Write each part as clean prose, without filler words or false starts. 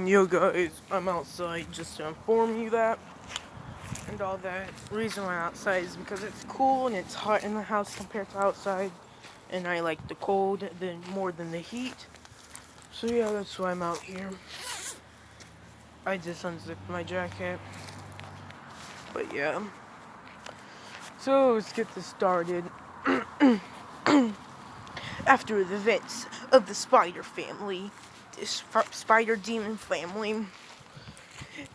Yo guys, I'm outside just to inform you that and all that. The reason why I'm outside is because it's cool and it's hot in the house compared to outside, and I like the cold more than the heat. So yeah, that's why I'm out here. I just unzipped my jacket, but yeah. So let's get this started. After the events of the spider family, this spider demon family,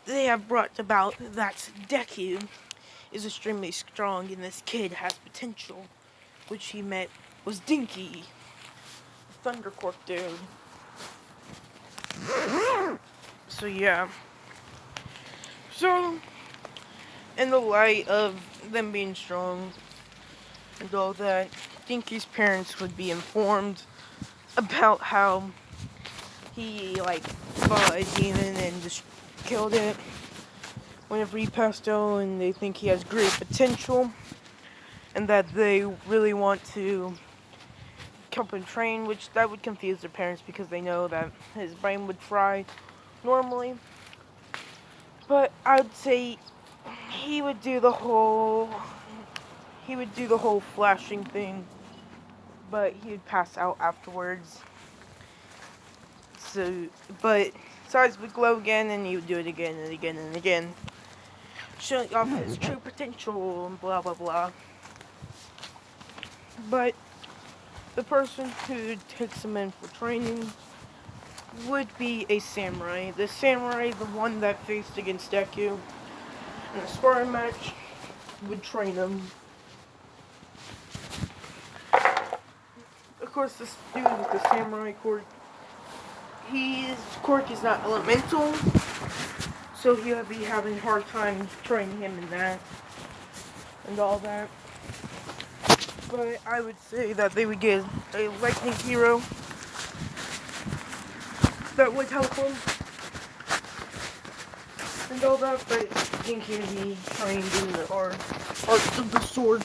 they have brought about that Deku is extremely strong and this kid has potential, which he met was Dinky, the Thundercork dude. So yeah. So, in the light of them being strong and all that, Dinky's parents would be informed about how he, fought a demon and just killed it whenever he passed out, and they think he has great potential, and that they really want to help him train, which that would confuse their parents because they know that his brain would fry normally. But I would say he would do the whole flashing thing, but he would pass out afterwards. So, but his eyes would glow again, and he would do it again and again and again, showing off his true potential and blah blah blah. But the person who takes him in for training would be a samurai. The samurai, the one that faced against Deku in a sparring match, would train him. Of course, this dude with the samurai quirk, his quirk is not elemental, so he'll be having a hard time training him in that and all that. But I would say that they would get a lightning hero that would help him and all that, but I think he would be trained in the arts of the sword.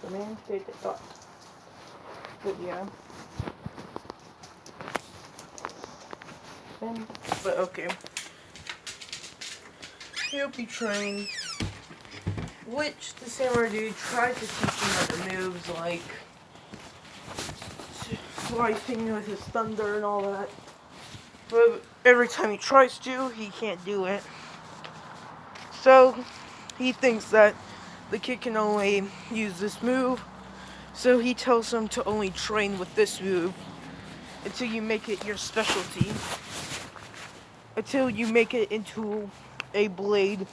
The man said the thought. But yeah. But okay. He'll be trained, which the samurai dude tried to teach him other moves like slicing with his thunder and all that. But every time he tries to, he can't do it. So he thinks that the kid can only use this move. So he tells him to only train with this move until you make it your specialty. Until you make it into a blade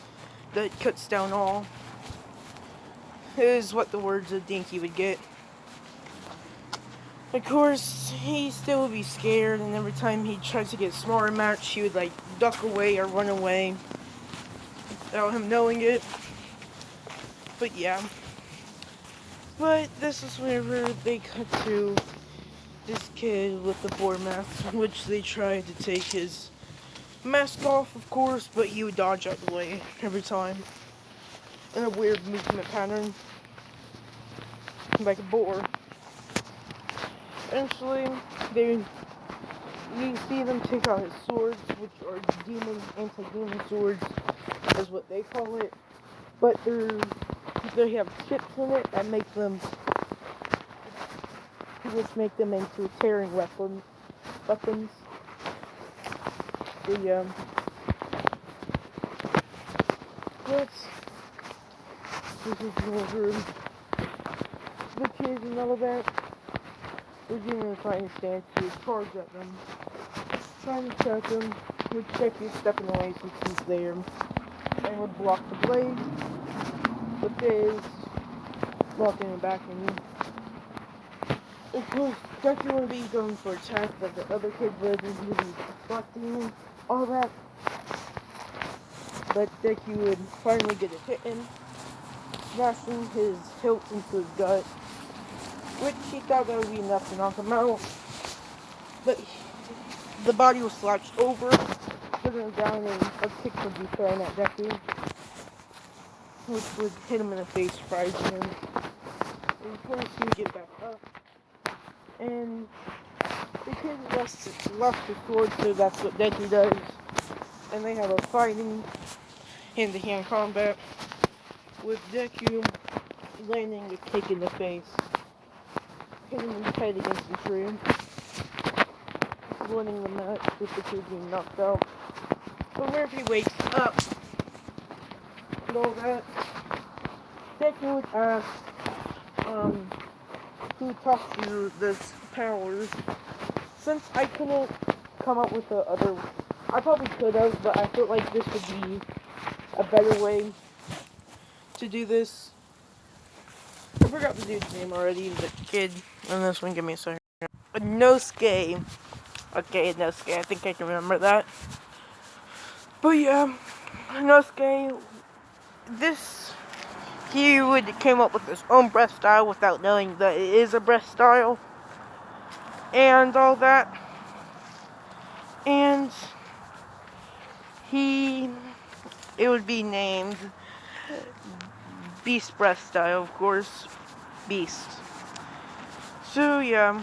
that cuts down all. Is what the words of Dinky would get. Of course, he still would be scared, and every time he tries to get a smaller match, he would duck away or run away without him knowing it. But yeah. But this is whenever they cut to this kid with the boar mask, which they tried to take his mask off, of course, but he would dodge out the way every time in a weird movement pattern, like a boar. Eventually, you see them take out his swords, which are anti-demon swords, is what they call it. But they have chips in it that make them into tearing weapons. The this is over the kids and all of that. They're doing a fighting stance to charge at them, trying to attack them, with Deku stepping away since he's there, and would block the blade, with his blocking and backing. Of course, Deku would be going for attack that the other kid would, and he would be deflecting all that. But Deku would finally get a hit in, smashing his hilt into his gut, which he thought that would be enough to knock him out. But the body was slouched over, putting him down, and a kick would be thrown at Deku, which would hit him in the face, surprising him. And of course, he would get back up and The kid lost his sword, so that's what Deku does. And they have a fighting hand-to-hand combat with Deku landing a kick in the face, hitting his head against the tree, winning the match with the kid being knocked out. But whenever he wakes up and all that, Deku would ask, who taught you this powers? Since I couldn't come up with the other, I probably could have, but I felt like this would be a better way to do this. I forgot the dude's name already, the kid in this one, give me a second. Nosuke. Okay, Nosuke, I think I can remember that. But yeah, Nosuke, he came up with his own breath style without knowing that it is a breath style. And all that. And it would be named Beast Breath style, of course. Beast. So yeah.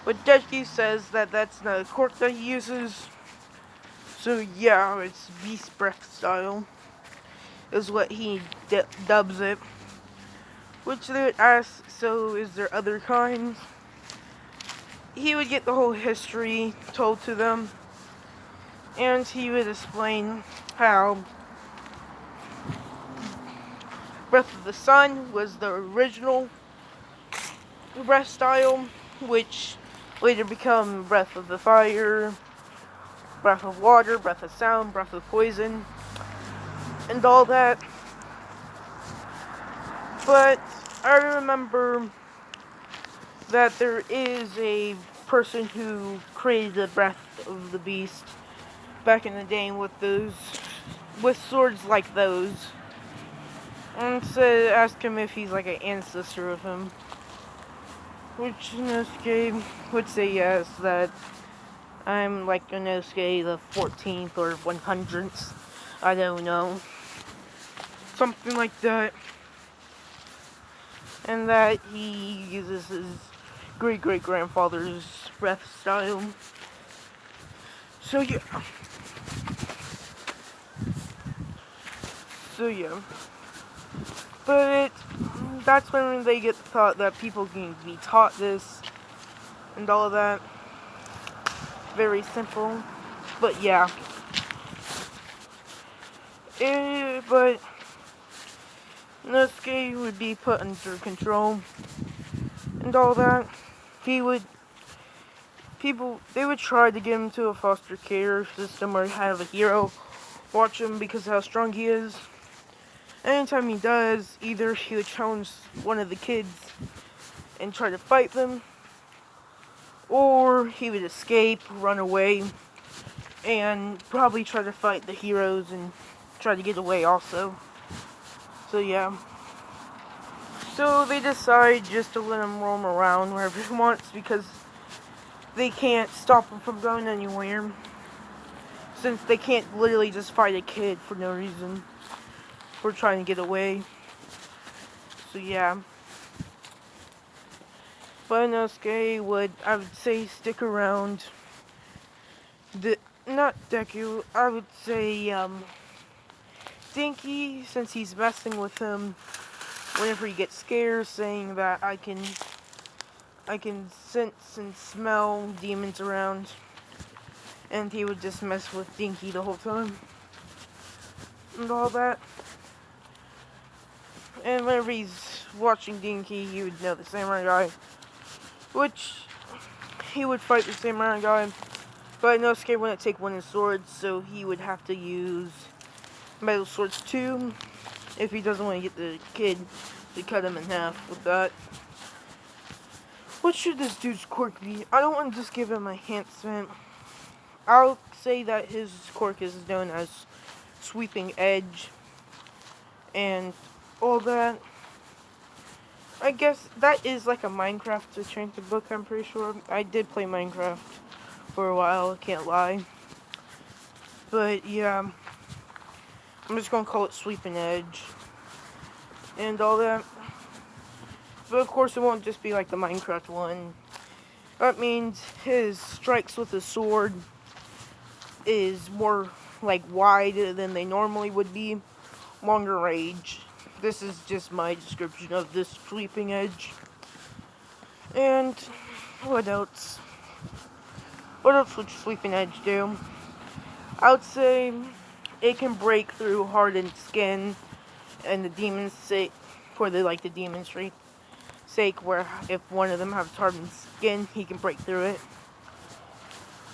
But Deku says that that's not a quirk that he uses. So yeah, it's Beast Breath style. Is what he dubs it. Which they would ask, so is there other kinds? He would get the whole history told to them. And he would explain how Breath of the Sun was the original breath style, which later become Breath of the Fire, Breath of Water, Breath of Sound, Breath of Poison, and all that. But I remember that there is a person who created the Breath of the Beast back in the day with swords like those. And so ask him if he's like an ancestor of him. Which Inosuke would say yes, that I'm like Inosuke the 14th or 100th. I don't know. Something like that. And that he uses his great-great-grandfather's breath style. So yeah. But that's when they get taught that people can be taught this and all of that. Very simple. But yeah. But Nosuke would be put under control and all that. They would try to get him to a foster care system or have a hero watch him because of how strong he is. Anytime he does, either he would challenge one of the kids and try to fight them, or he would escape, run away, and probably try to fight the heroes and try to get away also. So yeah. So they decide just to let him roam around wherever he wants because they can't stop him from going anywhere. Since they can't literally just fight a kid for no reason. For trying to get away. So yeah. But Inosuke would, I would say, stick around. Not Deku, I would say, Dinky, since he's messing with him whenever he gets scared, saying that I can sense and smell demons around. And he would just mess with Dinky the whole time. And all that. And whenever he's watching Dinky, he would know the samurai guy. Which, he would fight the samurai guy. But Inosuke wouldn't take one of his swords, so he would have to use metal swords too. If he doesn't want to get the kid to cut him in half with that. What should this dude's quirk be? I don't want to just give him a enhancement. I'll say that his quirk is known as Sweeping Edge. And all that. I guess that is like a Minecraft enchanted book, I'm pretty sure. I did play Minecraft for a while, I can't lie. But yeah, I'm just gonna call it Sweeping Edge. And all that. But of course it won't just be like the Minecraft one. That means his strikes with his sword is more like wide than they normally would be, longer range. This is just my description of this sweeping edge. And what else? What else would sweeping edge do? I would say it can break through hardened skin, and the demon's sake, for the demon's sake, where if one of them has hardened skin, he can break through it.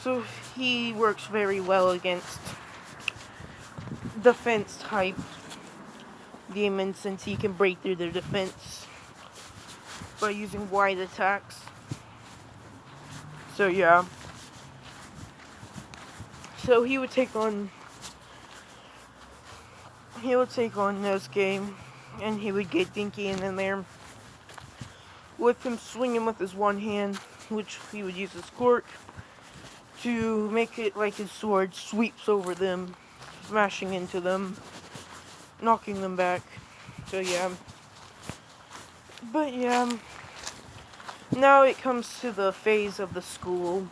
So he works very well against defense type demons, since he can break through their defense by using wide attacks. So yeah. So he would take on Nosuke, and he would get Dinky in there with him swinging with his one hand, which he would use his quirk to make it like his sword sweeps over them, smashing into them, knocking them back. So yeah. But yeah. Now it comes to the phase of the school.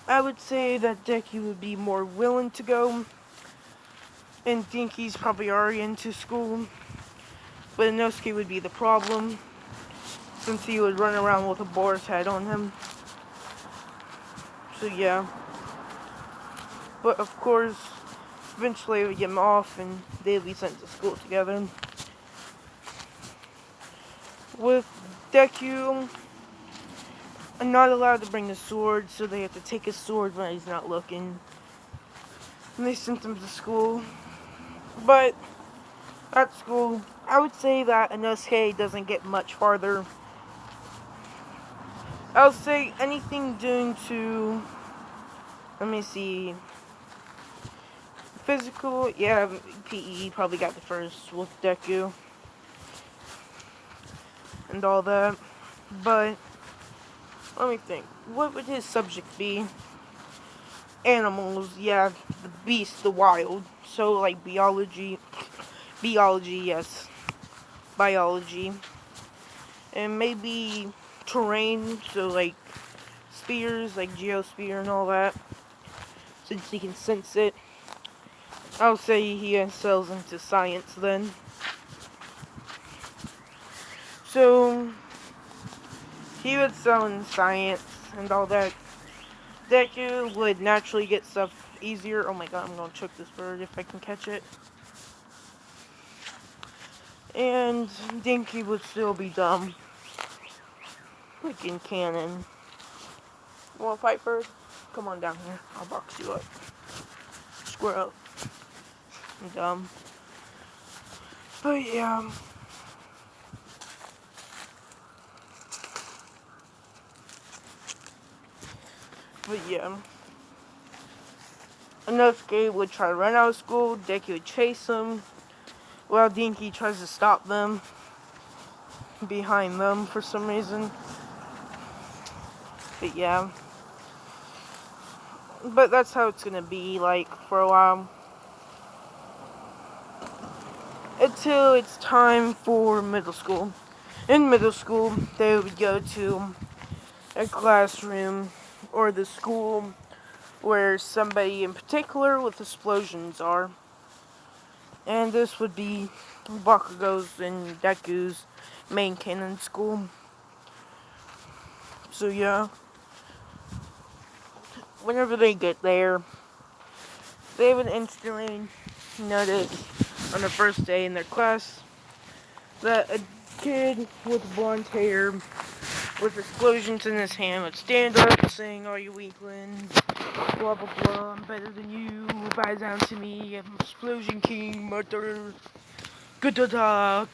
I would say that Deku would be more willing to go, and Dinky's probably already into school, but Inosuke would be the problem, since he would run around with a boar's head on him. So yeah. But of course, eventually they would get him off, and they'd be sent to school together. With Deku, I'm not allowed to bring a sword, so they have to take his sword when he's not looking. And they sent him to school. But at school, I would say that Inosuke doesn't get much farther. I would say anything due to, let me see, physical, yeah, PE probably got the first with Deku and all that. But let me think, what would his subject be? Animals, yeah, the beast, the wild. So like biology, yes, biology, and maybe terrain, so like spears, like geosphere and all that, since he can sense it. I'll say he excels into science then. So he would excel in science and all that. Deku would naturally get stuff easier. Oh my god, I'm gonna choke this bird if I can catch it. And Dinky would still be dumb. Like in canon. You wanna fight, bird? Come on down here. I'll box you up. Square up. I'm dumb. But yeah. Inosuke would try to run out of school. Deku would chase him, while Dinky tries to stop them behind them for some reason. But yeah. But that's how it's gonna be like for a while. Until it's time for middle school. In middle school, they would go to a classroom or the school where somebody in particular with explosions are. And this would be Bakugo's and Deku's main canon school. So yeah. Whenever they get there, they would instantly notice on the first day in their class that a kid with blonde hair with explosions in his hand would stand up saying, "All you weaklings, blah blah blah, I'm better than you, bow down to me, I'm Explosion King, murder, ga-da-da,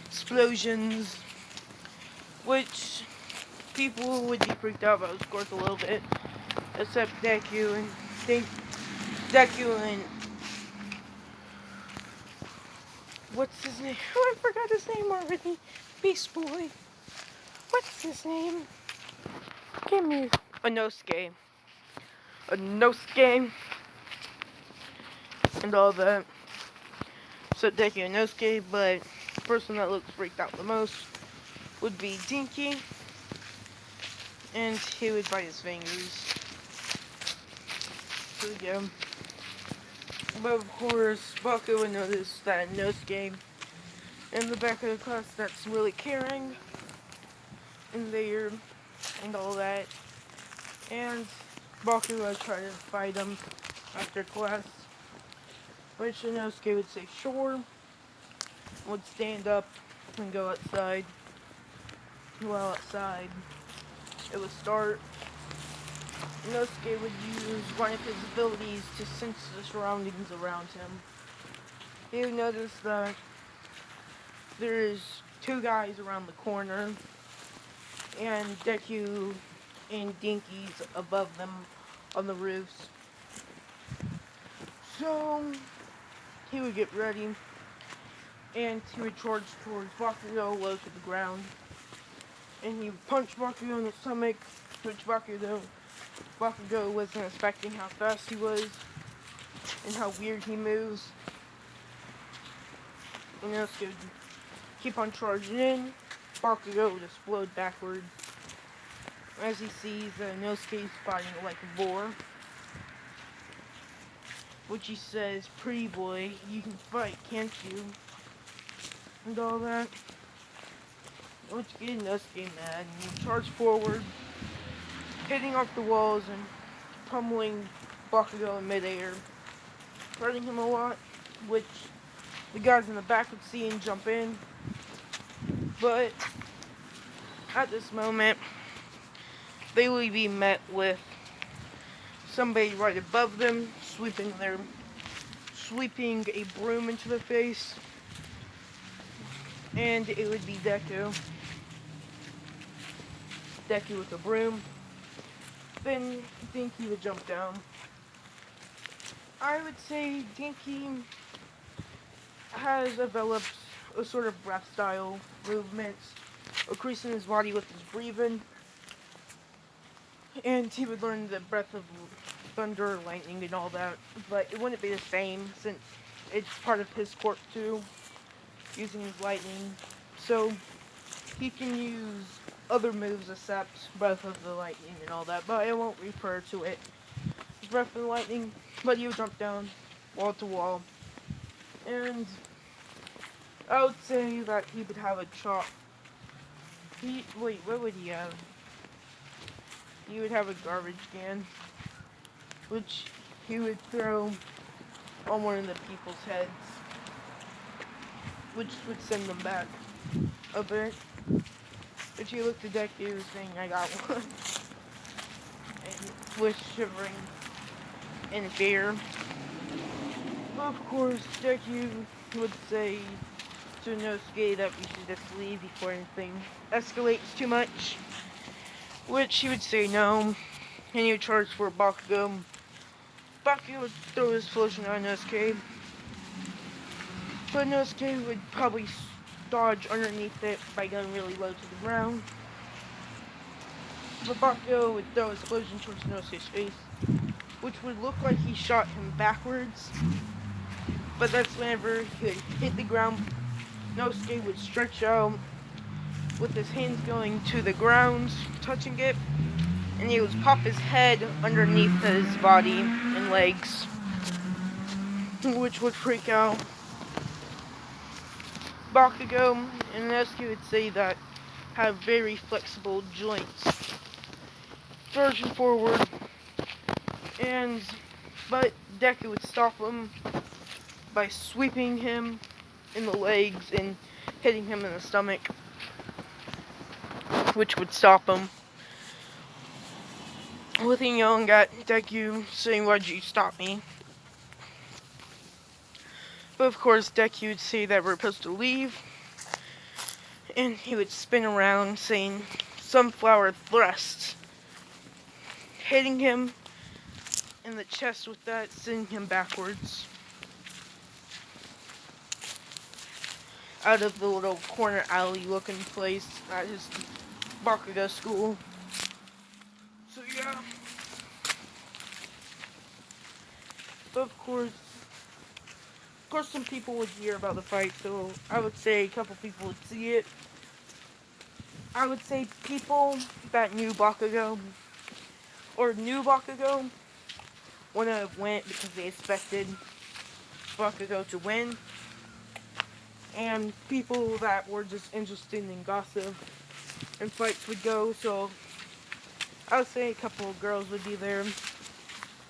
explosions," which people would be freaked out about, of course, a little bit, except Deku and what's his name? Oh, I forgot his name already. Beast Boy. What's his name? Give me Inosuke. And all that. So Deku and Inosuke, but the person that looks freaked out the most would be Dinky. and he would bite his fingers. So yeah. But of course, Baku would notice that Inosuke in the back of the class that's really caring and there and all that. And Baku would try to fight him after class, which Inosuke would say sure, would stand up and go outside. Well, outside, it would start. Inosuke would use one of his abilities to sense the surroundings around him. He would notice that there's two guys around the corner, and Deku and Dinky's above them on the roofs. So he would get ready, and he would charge towards Bakugo low to the ground. And he would punch Bakugo in the stomach, which Bakugo wasn't expecting how fast he was and how weird he moves. And Inosuke would keep on charging in. Bakugo would explode backwards as he sees that Inosuke's fighting like a boar. Which he says, "Pretty boy, you can fight, can't you?" And all that. Which gets Inosuke mad, and he charged forward, hitting off the walls and pummeling Bakugo in midair, hurting him a lot, which the guys in the back would see and jump in. But at this moment, they would be met with somebody right above them, sweeping a broom into their face, and it would be Deku. Deku with the broom. Then Dinky would jump down. I would say Dinky has developed a sort of breath style movements, increasing his body with his breathing, and he would learn the breath of thunder, lightning, and all that, but it wouldn't be the same since it's part of his quirk too, using his lightning. So he can use other moves except breath of the lightning and all that, but I won't refer to it as breath of the lightning. But he would jump down wall to wall, and I would say that he would have a chop. What would he have? He would have a garbage can, which he would throw on one of the people's heads, which would send them back a bit. But he looked at Deku saying, "I got one," and was shivering in fear. Of course, Deku would say to Inosuke that we should just leave before anything escalates too much, which he would say no, and he would charge for Bakugo. Bakugo would throw his explosion on Inosuke, but Inosuke would probably dodge underneath it by going really low to the ground. But Bakugo would throw his explosion towards Inosuke's face, which would look like he shot him backwards. But that's whenever he would hit the ground, Inosuke would stretch out with his hands going to the ground, touching it, and he would pop his head underneath his body and legs, which would freak out Bakugo. And Inosuke would say that have very flexible joints, surging forward, but Deku would stop him by sweeping him in the legs and hitting him in the stomach, which would stop him. Looking yelling at Deku, saying, "Why'd you stop me?" But of course, Deku would say that we're supposed to leave, and he would spin around, saying, "Sunflower thrust," hitting him in the chest with that, sending him backwards out of the little corner alley looking place at his Bakugo school. So yeah. But of course some people would hear about the fight, so I would say a couple people would see it. I would say people that knew Bakugo wouldn't have went because they expected Bakugo to win, and people that were just interested in gossip and fights would go. So I would say a couple of girls would be there.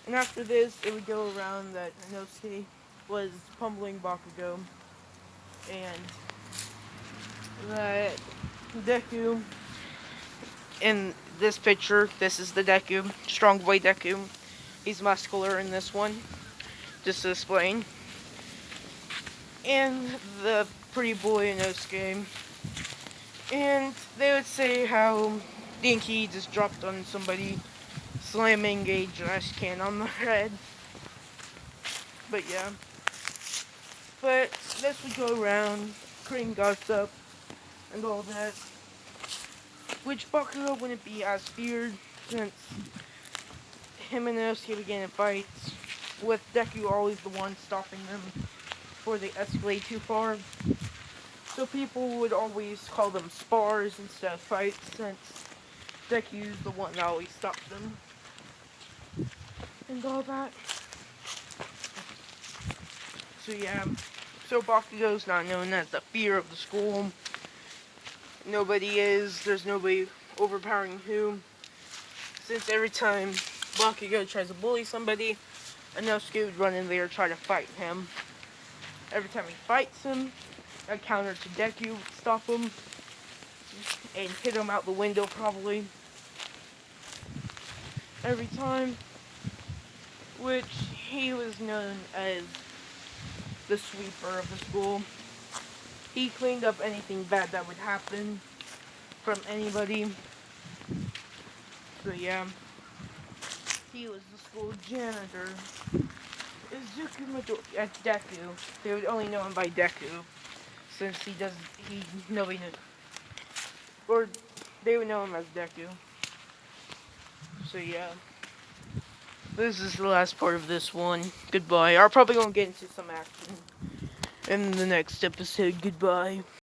And after this, it would go around that Inosuke was pummeling Bakugo, and that Deku, in this picture, this is the Deku, strong boy Deku. He's muscular in this one, just to explain. And the pretty boy Inosuke. And they would say how Dinky just dropped on somebody, slamming a trash can on the head. But yeah. But this would go around, creating gossip and all that. Which Bakugo wouldn't be as feared since him and Inosuke began in fights, with Deku always the one stopping them before they escalate too far. So people would always call them spars instead of fights, since Deku's the one that always stops them. And all that. So yeah. So Bakugo's not known as the fear of the school. Nobody is. There's nobody overpowering who. Since every time Bakugo tries to bully somebody, Inosuke would run in there and try to fight him. Every time he fights him, a counter to Deku would stop him and hit him out the window probably. Every time. Which he was known as the sweeper of the school. He cleaned up anything bad that would happen from anybody. So yeah. He was the school janitor. Deku. They would only know him by Deku, since nobody knew, or they would know him as Deku. So yeah, this is the last part of this one. Goodbye. I'm probably gonna get into some action in the next episode. Goodbye.